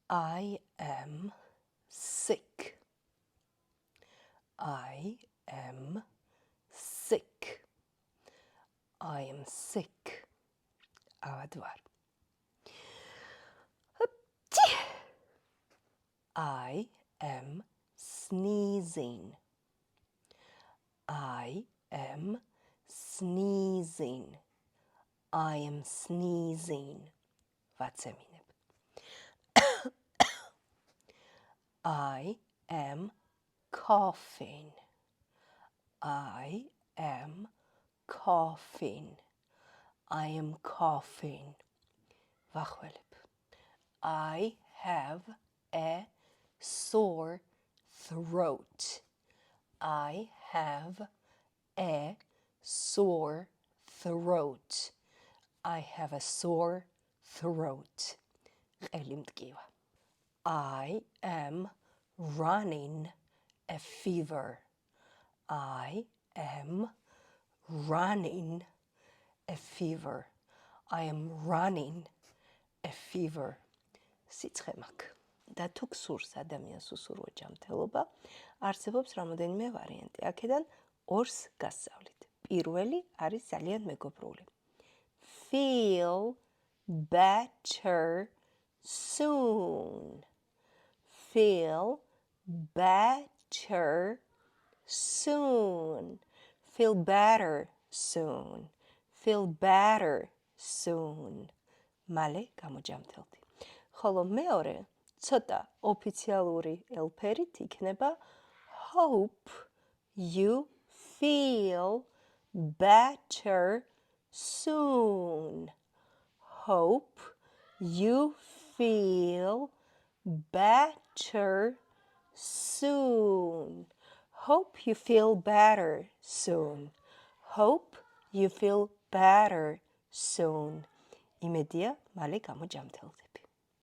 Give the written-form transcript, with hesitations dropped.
I am sick. I am sick. I am sick. ავად ვარ. I am sneezing. I am sneezing. I am sneezing. ვაცემინებ. I am coughing. I am coughing. I am coughing. ვახველებ. I have a sore throat. I have a sore throat. I have a sore throat. ყელი მტკივა. I am running a fever. I am running a fever. I am running a fever. სიცხე მაქვს. და თუ გსურს ადამიანს უსურვო ჯანმრთელობა, არსებობს რამოდენიმე ვარიანტი. აქედან ორს გასწავლით. პირველი არის ძალიან მეგობრული. Feel better soon. Feel better soon. Feel better soon. Feel better soon. მალე გამოჯამთელდი. ხოლო მეორე ცოტა ოფიციალური ელფერით იქნება hope you feel better soon. Hope you feel better soon. Hope you feel better soon. Hope you feel better soon. იმედია მალე გამოჯამთელდები.